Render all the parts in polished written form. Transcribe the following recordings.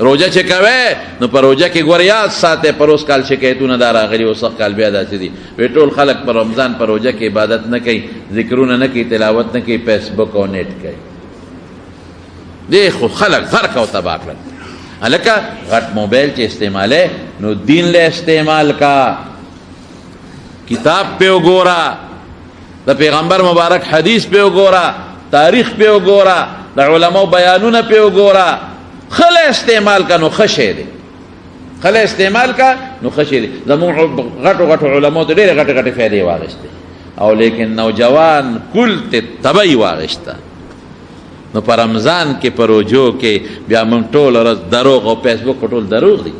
روجه چې کوي نو په روجه کې ګور یاد ساته پر اوس کال شکایتونه دا راغلي اوس کال بیا داسې دي وی ټول خلک په رمضان په روجه کې عبادت نه کوي ذکرونه نه کوي تلاوت نه کوي فیسبوک او نیټ کوي دی خو خلک غرق او تباہ کړل هلکه غټ موبایل چې استعماله نو دین له استعمال کا کتاب په وګورا د پیغمبر مبارک حدیث په وګورا تاریخ په وګورا د علماء بیانونه په وګورا خل استعمال کا نو خشه دی خل استعمال کا نو خشه دی زمون غټو غټو علماء ته ډېر غټ غټ فائدې واغشته او لیکن نوجوان کل ته تبعی واغشته نو پر رمضان کې پروجو کې بیا مونږ ټول ورځ دروغ او فیسبوک ټول دروغ دي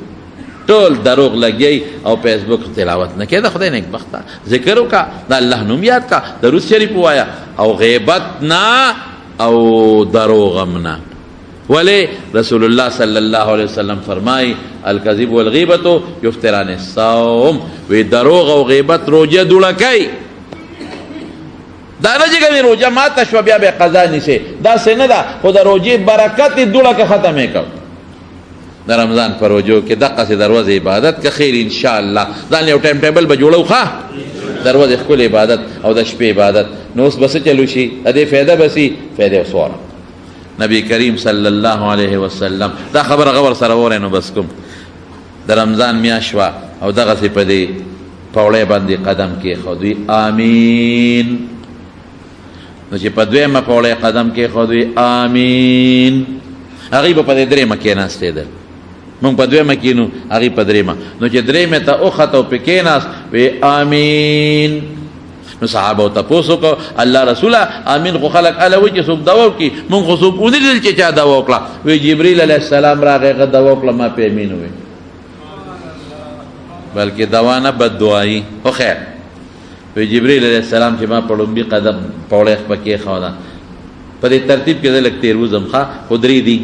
ټول دروغ لګي او فیسبوک تلاوت نه کړه خدای نیک بخته ذکر وکا د الله نوم یاد کا درود شریف وایا او غیبت نه او دروغ نه ولی رسول الله صلی الله علیه وسلم فرمای الکذب والغیبت یفتران الصوم وی دروغ او غیبت روزه دوړه کوي دا نه چې کوي روزه ماته شو بیا به قضا نشي دا څنګه ده خو د روزې برکت دوړه که ختمه کو د رمضان پر روزو کې دغه سي دروازه عبادت که خیر ان شاء الله ځان یو ټایم ټیبل به جوړو ښه دروازه خپل عبادت او د شپې عبادت نو اوس بس چلو شي ا دې فایده بسي فایده وسوره نبی کریم صلی الله علیه وسلم دا خبر غور سره ورنو بس کوم د رمضان میاشوا او دغه سي په دې پاوړې باندې قدم کې خودي امين نو چې په دویمه پاوړې قدم کې خودي امين هغه په دې درې مکه ناشته ده مونږ په دویمه کې نو هغه په دریمه نو چې دریمه ته او خطو په کې ناس وی امين نو صحابه ته پوسو کو الله رسوله امين خو خلق الوي چې څوک دوا کوي مونږ خو څوک ونیدل چې چا دوا وکړه وی جبريل عليه السلام راغی غ دوا وکړه ما په امين وي بلکې دوا نه بد دعایي خو خیر وی جبريل عليه السلام چې ما په لومبي قدم پوړې پکې خواله په دې ترتیب کې د لکتیر وزم ښه خدري دي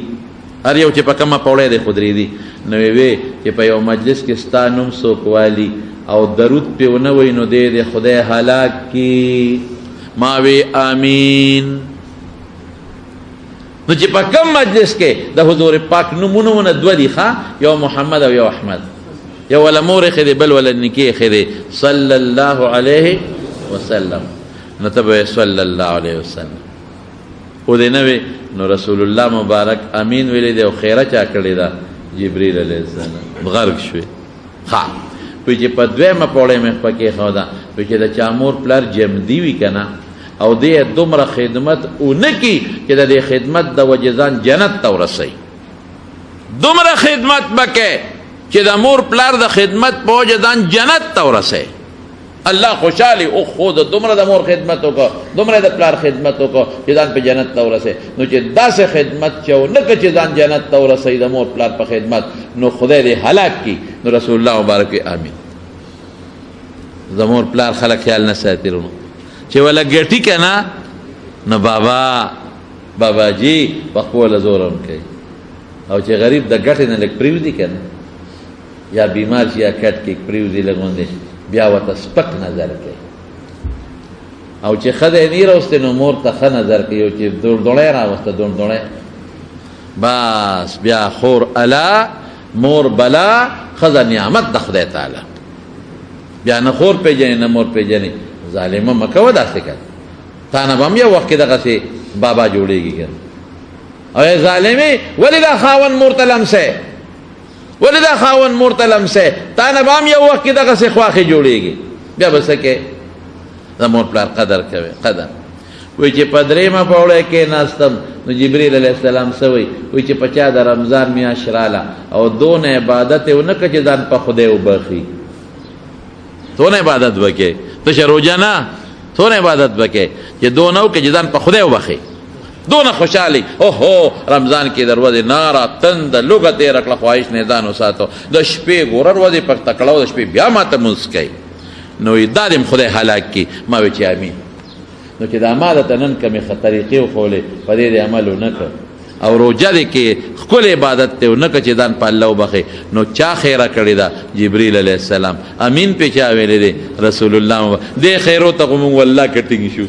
هر یو چې په کومه پوړې دی خدري دي نو وی چې په یو مجلس کې ستانوم څوک والی او درود په ونه وینو دې خدای هلاک کی ما وی امين نو چې په کوم مجلس کې د حضور پاک نمونه دو دي ښا یو محمد او یو احمد یو ولا مور خدي بل ولا نکی خدي صلی الله علیه وسلم نو تبه صلی الله علیه وسلم او دې نو نو رسول الله مبارک امين ویلې دی او خیره چا کړی دا جبريل علیه السلام غرق شوی ها په چې په دویمه پوړې مې پکې خو دا په چې د چامور پلار جمدی وی کنه او دې دومره خدمت اونکی چې د خدمت د وجزان جنت ته ورسي دومره خدمت بکې چې د مور پلار د خدمت په وجزان جنت ته ورسي الله خوشالي او خود دومره د مور خدمت وکړه دومره د پلار خدمت وکړه چې ځان په جنت ته ورسي نو چې داسې خدمت چې نه کې چې ځان جنت ته ورسي د مور پلار په خدمت نو خدای دې هلاک کی نو رسول الله مبارک امين د مور پلار خلک خیال نه ساتلو چې ولا ګټي کنه نو بابا جی په خپل زورم کوي او چې غریب د ګټ نه لګ پریوزي کنه یا بیمار شي یا کټ کې پریوزي لګوندې بیا وته سپک نظر کوي او چې خدای نه راوسته نو مور ته ښه نظر کوي او چې دړدړې راوسته دړدړې بس بیا خور الا مور بلا خزا نعمت د خدای تعالی بیا نه خور پیژنې نه مور پیژنې ظالمه مکو داسې کوي تا نه به هم یو وخت کې دغه سي بابا جوړېږي کنه او ظالمي ولې دا خاون مور ته لمسه ولې دا خاون مور ته لمسه تا نه به هم یو وخت کې دغه سي خواخې جوړېږي بیا به څه کې د مور پلار قدر کوي قدر وی چې په درېمه پوړې کې ناستم نو جبريل علیه السلام سوی وی چې په چا د رمضان میاشت راله او دون عبادت ونه که چې ځان په خدای وبخي دون عبادت وکې ته چې روزه نه دون عبادت وکې چې دونه کې چې ځان په خدای وبخي دونه خوشحالي اوهو رمضان کې دروازه نارا تند لوګه تیر کړه خواهش نه ځان وساتو د شپې ګور ورځې په تکړه د شپې بیا ماته مسکي نو دادم خدای هلاک کی ما وی چې امين نو چې د امانت نن کمی طریقې خولې په دې عمل وکړ او روزه دې کې خپل عبادت ته نه چې ځان په الله وبخي نو چا خیره کړی دا جبريل علیه السلام امين په چا ویلې دي رسول الله دې خیرو ته کوم والله کټینګ شو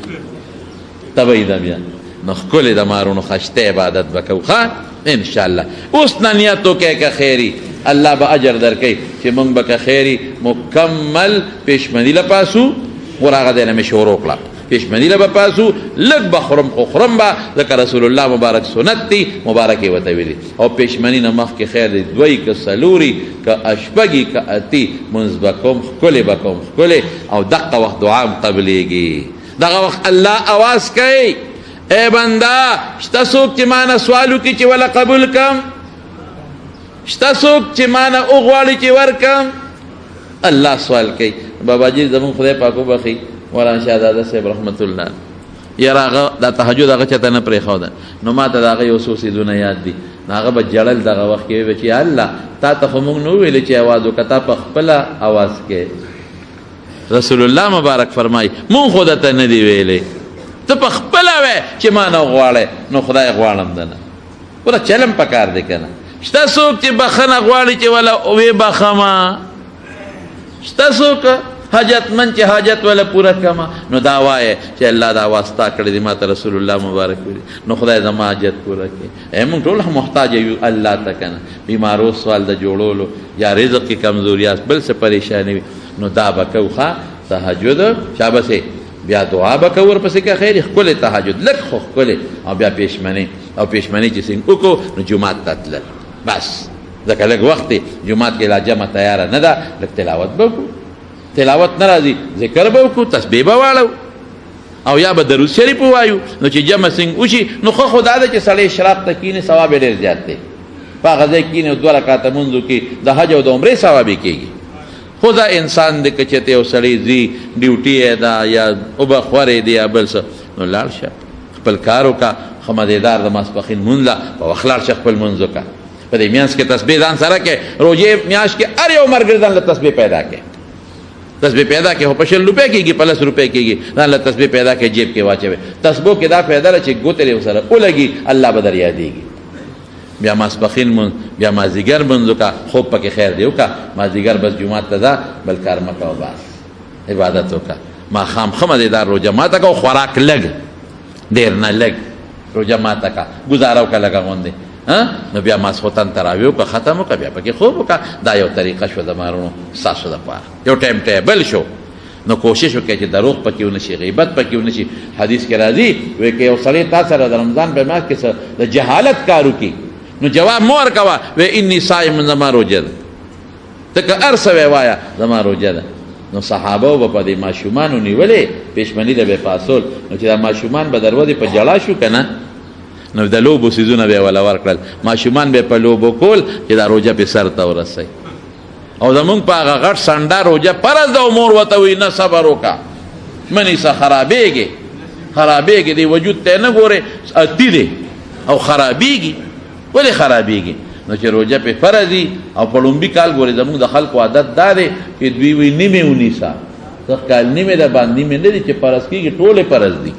تبعید بیا نو خپل د مارونو خشته عبادت وکاو ښا انشاءاللہ. اوس نه نیت وکړئ که خیري، الله به اجر درکوي چې موږ به که خیري مکمل پېشمني له پاسو. ور هغه ځای نه مې شروع کړه، پېشمني له به پاسو، لږ به خورم خو خورم به، ځکه رسول الله مبارک سنت دی، مبارک یې ورته ویلي. او پېشمني نه مخکې خیر دی دوی که څلوري که اشپږي که اتي مونځ به کوم، ښکلې به کوم ښکلې. او دقه وخت دعا هم قبلېږي. دغه وخت الله اواز کوي اے بنده شته څوک چې ما نه سوال وکړي چې وله قبول کړم؟ شته څوک چې ما نه وغواړي چې ورکړم؟ الله سوال کوي. بابا جي زمون خدای پاک وبخي مولانا شهزاده صاحب رحمت الله، یاره هغه دا تهجد هغه چاته نه پرېښوده، نو ما ته د هغه یو څو څیزونه یاد دي. نو هغه به جړل دغه وخت کې ویل چې الله تا ته خو موږ نه وویلې چې اواز وکړه، تا په خپله اواز کې. رسول الله مبارک فرمایي مونږ خو درته نه دی ویلی، ته په خپله وی چې ما نه غواړې، نو خدای غواړم ده نه. پوره چلم پکار دی که نه. شته څوک چې بخښنه غواړي چې وله وې بخښمه، شته څوک حاجتمند چې حاجت ولا پورا کما، نو دا وایه چې الله دا واسطه کړی دی ما ته رسول الله مبارک ویلي، نو خدای زما حاجت پوره کړي. موږ ټول محتاج یو الله ته که نه، بیمارو سوال د جوړولو یا رزق کې کمزوریاست بل څه پریشاني وي، نو دا به کوو ښه تهجد شابسې، بیا دعا به کوو ورپسې که خیر ښکلې تهجد لږ خو ښکلې، او بیا پېشمني. او پېشمني چې څنګه وکړو نو جومات ته تلل بس، ځکه لږ وخت دی جومات کې لا جمع تیاره نه ده، لږ تلاوت به وکړو، تلاوت نه راځي ذکر به وکړو، تسبیح به واړو، او یا به درود شریف ووایو. نو چې جمع څنګه وشي نو ښه خو دا ده چې سړی اشراق ته کښېني ثواب یې ډېر زیات دی. په هغه ځای کښېني او 2 رکعته لمونځ وکړي، د حج او د عمرې ثواب یې کېږي. خو دا انسان دی که چېرته یو سړی ځي ډیوټي یې ده یا اوبه خورې دی یا بل څه، نو لاړ شه خپل کار وکړه، ښه مزېدار د ماسپښین لمونځ له په وخت لاړ شه خپل لمونځ وکړه. په دې میانځ کې تسبیح ځان سره کې، روژې میاشت کې هر یو ملګري ځان له تسبیح پیدا کې، تسبیح پیدا کې خو په 100 روپۍ کېږي، په 10 روپۍ کېږي، ځان له تسبیح پیدا کې جیب کې واچوي. تسبیح کې دا فایده ده چې ګوتې دې ورسره ولګي الله به در یادېږي. بیا ماسپښین لمونځ، بیا مازدیګر لمونځ وکړه، خوب پکې خیر دی وکړه، مازدیګر بس جومات ته ځه بل کار مه کوه، بس عبادت وکړه. ماښام ښه مزېدار روژه ماته کړه، خوراک لږ ډېر نه لږ روژه ماته کړه، ګزاره وکړه لږه غوندې، نو بیا ماسخوتن تراویح وکړه ختم وکړه، بیا پکې خوب وکړه. دا یو طریقه شو د مارونو ستاسو دپاره، یو ټایم ټیبل شو. نو کوشش وکړئ چې دروغ پکې ونه شي، غیبت پکې ونه شي. حدیث کې راځي وایي که یو سړی تا سره د رمضان په میاشت کې د جهالت کار وکړي نو جواب مه ورکوه، وایي انی صائم، زما روژه ده. ته که هر څه وایه زما روژه ده. نو صحابه به په دې ماشومانو نیولې پېشمني له به پاسول، نو چې دا ماشومان به دروازې په جړا شو که نه، نو د لوبو څیزونه به یې وله ورکړل، ماشومان به یې په لوبو کول چې دا روژه پې سر ته ورسوي. او زمونږ په هغه غټ سنډه روژه فرض ده، مور ورته وایي نه صبر وکړه مه نیسه، خرابېږي خرابېږي، دی وجود ته نه ګورې اتي دی او خرابېږي. ولې خرابېږي؟ نو چې روژه پې فرض دي او په لومبي کال ګورې زمونږ د خلکو عادت دا دی چې دوی وایي نیمې ونیسه، سخت کال نیمې ده باندې نیمې نه دي چې فرض کېږي، ټولې فرض دي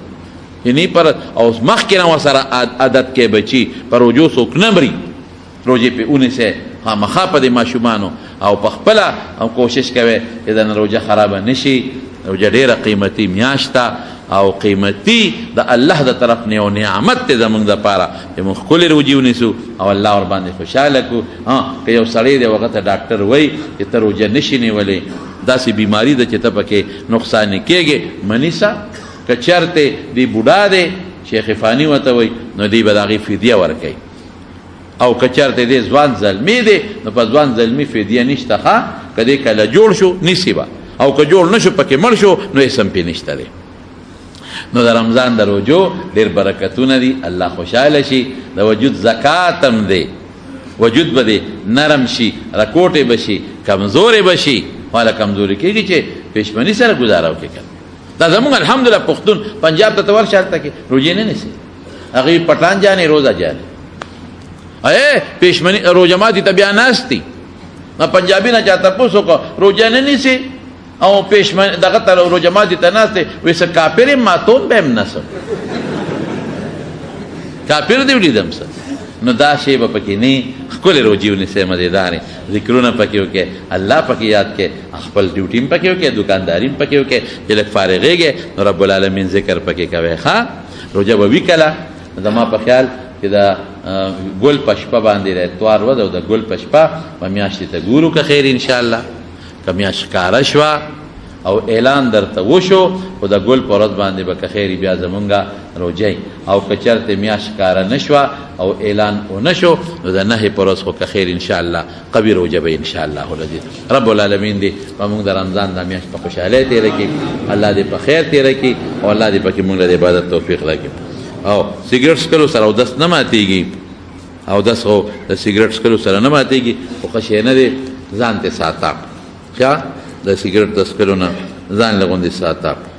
یعنی پر او مخکې نه ورسره عادت کې بچي په روژو څوک نه مري، روژې پې ونیسئ خامخا په دې ماشومانو، او په خپله کوشش کوئ چې د روژه خرابه نه شي. روژه ډېره قیمتي میاشت ده او قیمتي د الله د طرف نه یو نعمت دی زمونږ دپاره چې موږ ښکلې روژې ونیسو او الله ورباندې خوشحاله کړو. که یو سړی دی هغه ته ډاکټر وایي چې ته روژه نه شي نیولی، داسې بیماري ده چې ته پکې نقصانې کېږې، مه نیسه. که چرته دی بوډا دی شیخ فانی ورته وایي نو دی به د هغې فدیه ورکوي، او که چرته دی ځوان زلمي دی نو په ځوان زلمي فدیه نشته، ښه که دی کله جوړ شو نیسي به، او که جوړ نه شو پکې مړ شو نو اسم پې نشته دی. نو د رمضان د روژو ډېر برکتونه دي، الله خوشحاله شي. د وجود زکات هم دی، وجود به دی نرم شي، رکوټې به شي، کمزورې به شي. والا کمزوري کېږي چې پېشمني سره ګزاره وکړي. دا زمونږ الحمدلله پښتون پنجاب ته ورشه هلته کې روژې نه نیسي، هغوی پټان جانې روزه جانې پېشمني روژه ماتي ته بیا ناست دي. پنجابي نه چا تپوس وکړه روژه نه نیسي او پېشمني دغه ته روژه ماتي ته ناست دی، وایي څه کافر یم ماتوم به هم نسم، کافر دې ولیدم څه. نو دا شی به پکې نه، ښکلې روژې ونیسئ، مزېدارې ذکرونه پکې وکړئ، الله پکې یاد کړئ، خپل ډیوټي هم پکې وکړئ، دکانداري هم پکې وکړئ، چې لږ فارغېږئ نو رب العالمین ذکر پکې کوئ. ښه روژه به وي کله زما په خیال چې د ګل په شپه باندې د اتوار ورځ او د ګل په شپه په میاشتې ته ګورو که خیر انشاءالله. که میاشت ښکاره شوه او اعلان درته وشو خو د ګل په ورځ باندې به که خیر بیا زمونږه روجی، او که چېرته میاشت ښکاره نه شوه او اعلان ونه شو نو د نهې په ورځ خو که خیر انشاءالله قوي روجه به انشاءالله العزیز. رب العالمین دې په موږ د رمضان د میاشت په خوشحالۍ تېره کړي، الله دې په خیر تېره کړي او الله دې پکې موږ له د عبادت توفیق راکړي. او سګرټ څکلو سره اودس نه ماتېږي، اودس خو د سګرټ څکلو سره نه ماتېږي، خو ښه شی نه دی، ځان ته ساته ښه د سګرټ د څکلو نه ځان له غوندې ساته.